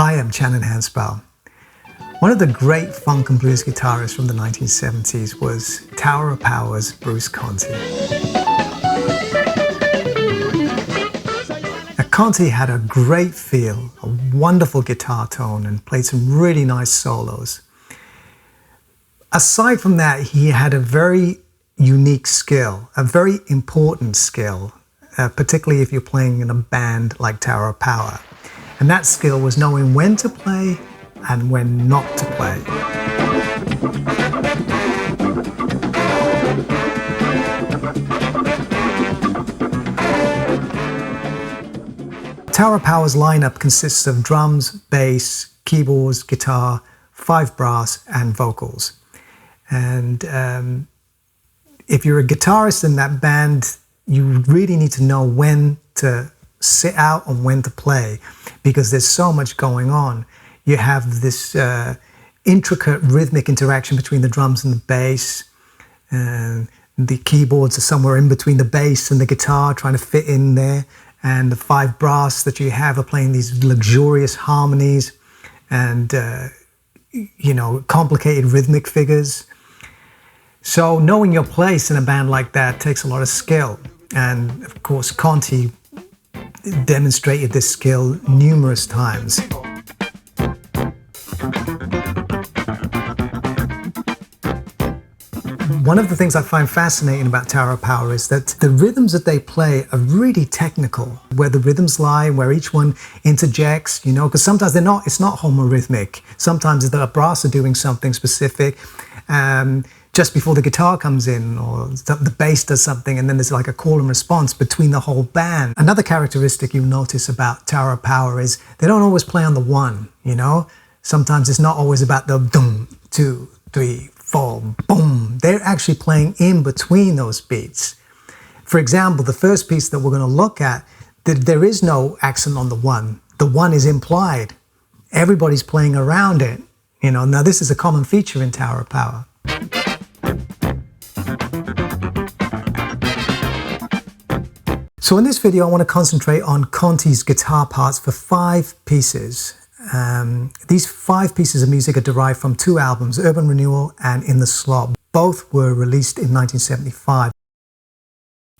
Hi, I'm Channon Hansbrough. One of the great funk and blues guitarists from the 1970s was Tower of Power's Bruce Conte. Now, Conte had a great feel, a wonderful guitar tone, and played some really nice solos. Aside from that, he had a very unique skill, a very important skill, particularly if you're playing in a band like Tower of Power. And that skill was knowing when to play and when not to play. Tower of Power's lineup consists of drums, bass, keyboards, guitar, 5 brass, and vocals. And if you're a guitarist in that band, you really need to know when to sit out and when to play, because there's so much going on. You have this intricate rhythmic interaction between the drums and the bass, and the keyboards are somewhere in between the bass and the guitar, trying to fit in there, and the 5 brass that you have are playing these luxurious harmonies and complicated rhythmic figures. So knowing your place in a band like that takes a lot of skill, and of course Conte demonstrated this skill numerous times. One of the things I find fascinating about Tower of Power is that the rhythms that they play are really technical, where the rhythms lie and where each one interjects, because sometimes it's not homorhythmic. Sometimes the brass are doing something specific just before the guitar comes in, or the bass does something, and then there's like a call and response between the whole band. Another characteristic you'll notice about Tower of Power is they don't always play on the one, Sometimes it's not always about the dum, 2, 3, 4, boom. They're actually playing in between those beats. For example, the first piece that we're going to look at, there is no accent on the one. The one is implied. Everybody's playing around it. Now this is a common feature in Tower of Power. So in this video, I want to concentrate on Conte's guitar parts for 5 pieces. These 5 pieces of music are derived from 2 albums, Urban Renewal and In the Slop. Both were released in 1975.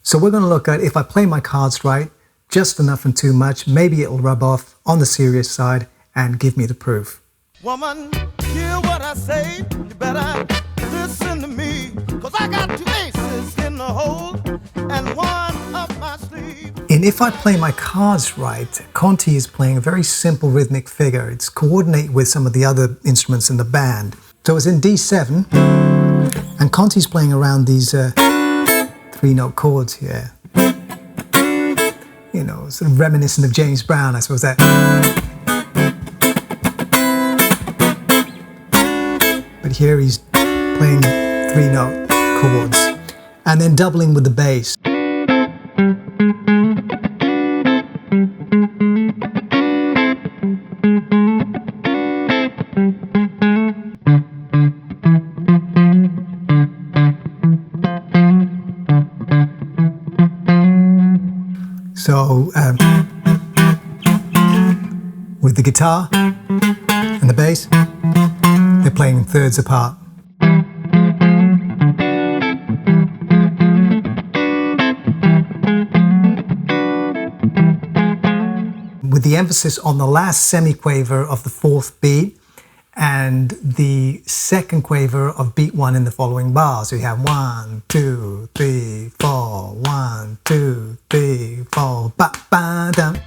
So we're going to look at, if I play my cards right, just enough and too much, maybe it'll rub off on the serious side and give me the proof. Woman, hear what I say, you better listen to me, 'cause I got 2 aces in the hole and 1 up my sleeve. And if I play my cards right, Conte is playing a very simple rhythmic figure. It's coordinated with some of the other instruments in the band. So it's in D7, and Conte's playing around these 3-note chords here. Sort of reminiscent of James Brown, I suppose that. But here he's playing 3-note chords, and then doubling with the bass. So, with the guitar and the bass, they're playing thirds apart. With the emphasis on the last semiquaver of the 4th beat and the second quaver of beat 1 in the following bar. So you have 1, 2, 3, 4, 1, 2, 3, 4, ba ba dum.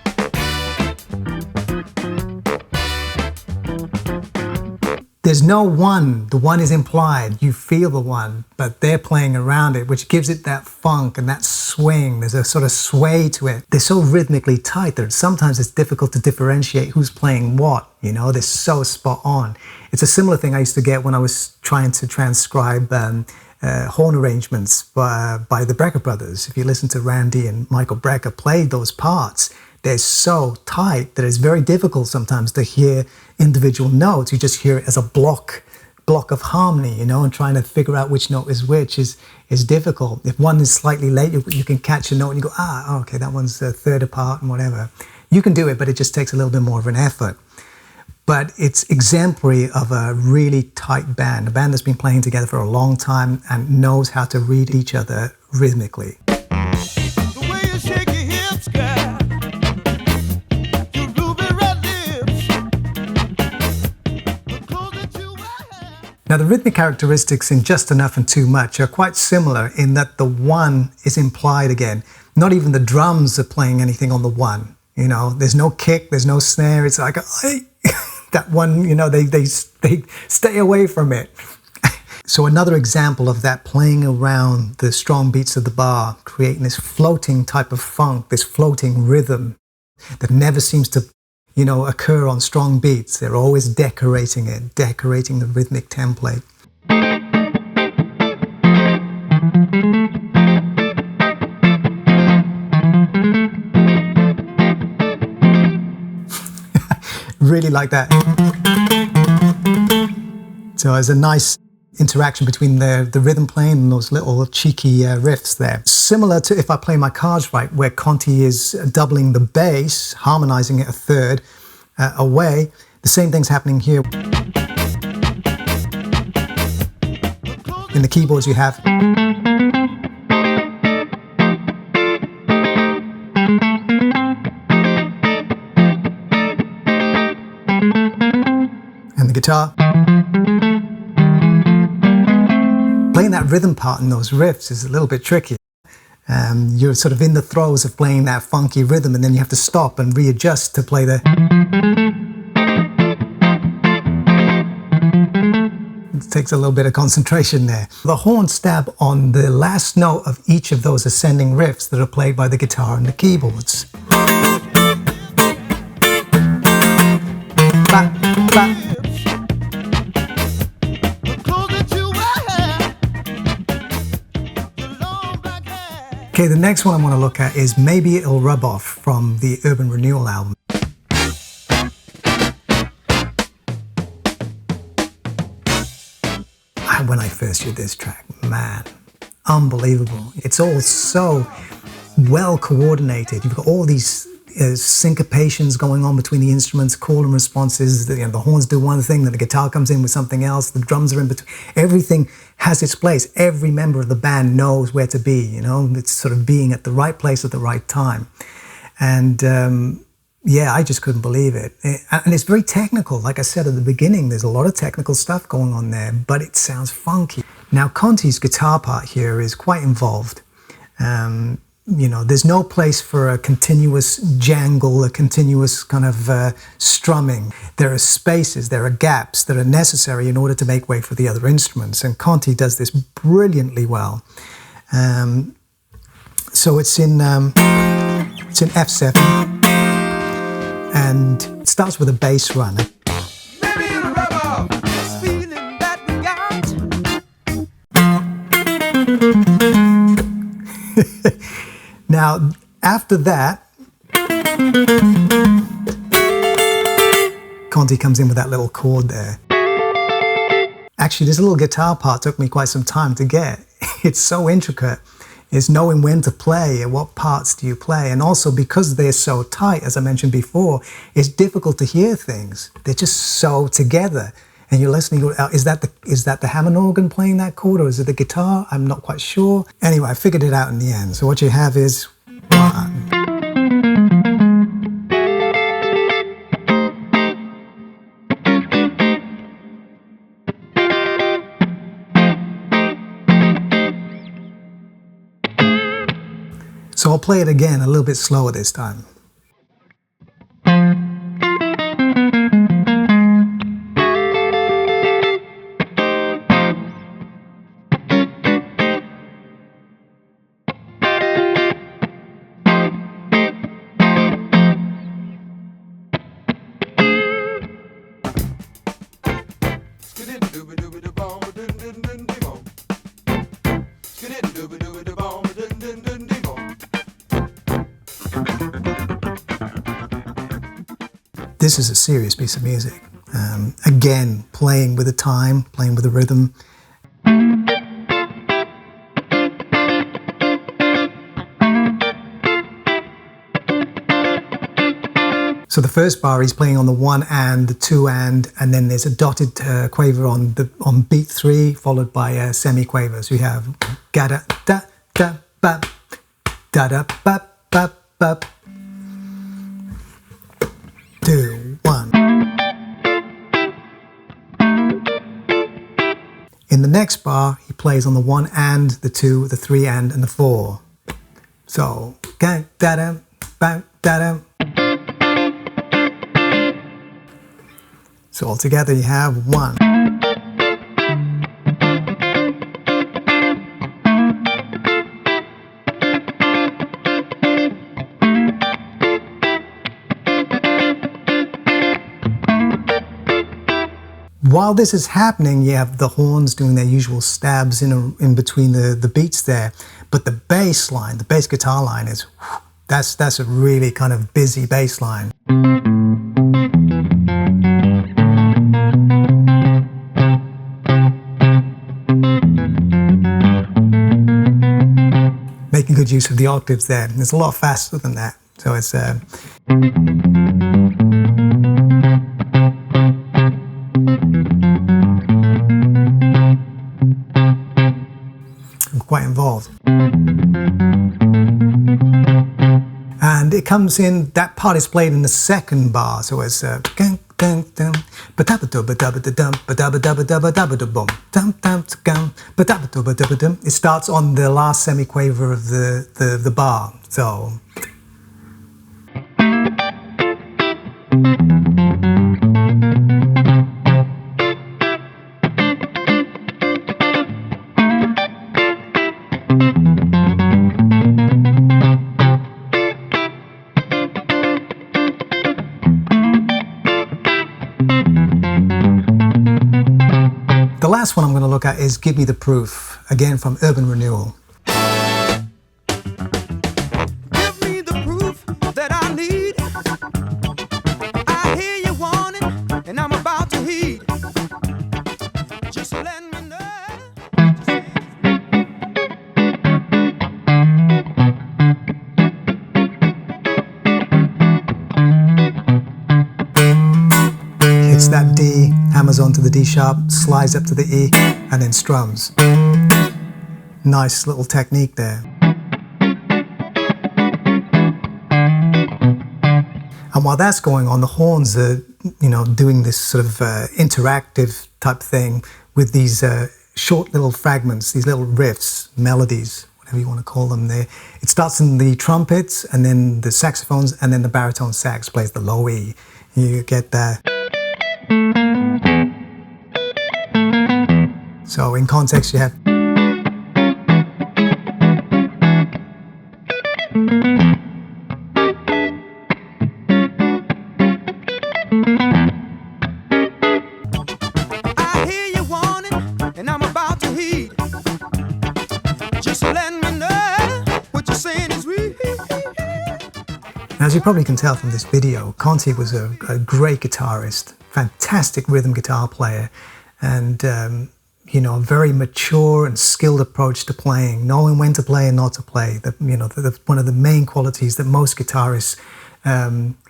There's no one. The one is implied. You feel the one, but they're playing around it, which gives it that funk and that swing. There's a sort of sway to it. They're so rhythmically tight that sometimes it's difficult to differentiate who's playing what. They're so spot on. It's a similar thing I used to get when I was trying to transcribe horn arrangements by the Brecker brothers. If you listen to Randy and Michael Brecker play those parts, they're so tight that it's very difficult sometimes to hear individual notes. You just hear it as a block of harmony, and trying to figure out which note is which is difficult. If one is slightly late, you can catch a note and you go, okay, that one's a third apart and whatever. You can do it, but it just takes a little bit more of an effort. but it's exemplary of a really tight band, a band that's been playing together for a long time and knows how to read each other rhythmically. The way you shake your hips, girl, your ruby red lips, the clothes that you wear. Now, the rhythmic characteristics in Just Enough and Too Much are quite similar in that the one is implied again. Not even the drums are playing anything on the one. You know, there's no kick, there's no snare. It's like, that one, you know, they stay away from it. So another example of that, playing around the strong beats of the bar, creating this floating type of funk, this floating rhythm that never seems to, you know, occur on strong beats. They're always decorating it, decorating the rhythmic template. Really like that. So there's a nice interaction between the rhythm playing and those little cheeky riffs there. Similar to If I Play My Cards Right, where Conte is doubling the bass, harmonizing it a third away. The same thing's happening here. In the keyboards you have. And the guitar. Playing that rhythm part in those riffs is a little bit tricky. You're sort of in the throes of playing that funky rhythm, and then you have to stop and readjust to play the... It takes a little bit of concentration there. The horn stab on the last note of each of those ascending riffs that are played by the guitar and the keyboards. Ba, ba. Okay, the next one I want to look at is Maybe It'll Rub Off from the Urban Renewal album. When I first heard this track, man, unbelievable. It's all so well coordinated. You've got all these syncopations going on between the instruments, call and responses. The horns do one thing, then the guitar comes in with something else, the drums are in between. Everything has its place. Every member of the band knows where to be, you know? It's sort of being at the right place at the right time. And yeah, I just couldn't believe it. And it's very technical. Like I said at the beginning, there's a lot of technical stuff going on there, but it sounds funky. Now, Conte's guitar part here is quite involved. You know, there's no place for a continuous jangle, a continuous kind of strumming. There are spaces, there are gaps that are necessary in order to make way for the other instruments. And Conte does this brilliantly well. So it's in F7, and it starts with a bass run. Maybe it'll rub off this feeling that we got. Now, after that, Conte comes in with that little chord there. Actually, this little guitar part took me quite some time to get. It's so intricate. It's knowing when to play and what parts do you play. And also because they're so tight, as I mentioned before, it's difficult to hear things. They're just so together. And you're listening, is that the Hammond organ playing that chord, or is it the guitar? I'm not quite sure. Anyway, I figured it out in the end. So what you have is 1. So I'll play it again a little bit slower this time. This is a serious piece of music. Again, playing with the time, playing with the rhythm. So the first bar he's playing on the 1 and the 2 and then there's a dotted quaver on beat 3 followed by a semi-quaver. So you have ga da da da ba da da ba ba ba 2 1. In the next bar he plays on the 1 and the 2, the 3 and the 4. So ga da da ba da da. So altogether you have 1. While this is happening, you have the horns doing their usual stabs in between the beats there, but the bass line, the bass guitar line is, that's a really kind of busy bass line. Making good use of the octaves there. It's a lot faster than that, so it's quite involved. And it comes in, that part is played in the second bar, so it's it starts on the last semi-quaver of the bar, so the last one I'm going to look at is Give Me the Proof, again from Urban Renewal. Give me the proof that I need. I hear you warning, and I'm about to heed. Just let me know. Hits that D, hammers onto the D sharp, slides up to the E, and then strums. Nice little technique there. And while that's going on, the horns are, doing this sort of interactive type thing with these short little fragments, these little riffs, melodies, whatever you want to call them there. It starts in the trumpets, and then the saxophones, and then the baritone sax plays the low E. You get that. So in context you have I hear you warning, and I'm about to heed. Just let me know what you're saying is real. As you probably can tell from this video, Conte was a great guitarist, fantastic rhythm guitar player, and a very mature and skilled approach to playing, knowing when to play and not to play. One of the main qualities that most guitarists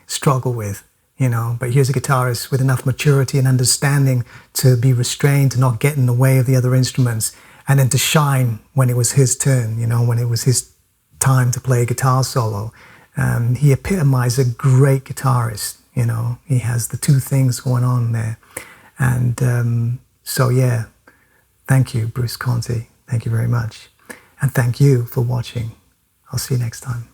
struggle with. But here's a guitarist with enough maturity and understanding to be restrained, to not get in the way of the other instruments, and then to shine when it was his turn, when it was his time to play a guitar solo. He epitomized a great guitarist, he has the two things going on there. And so yeah, thank you, Bruce Conte. Thank you very much. And thank you for watching. I'll see you next time.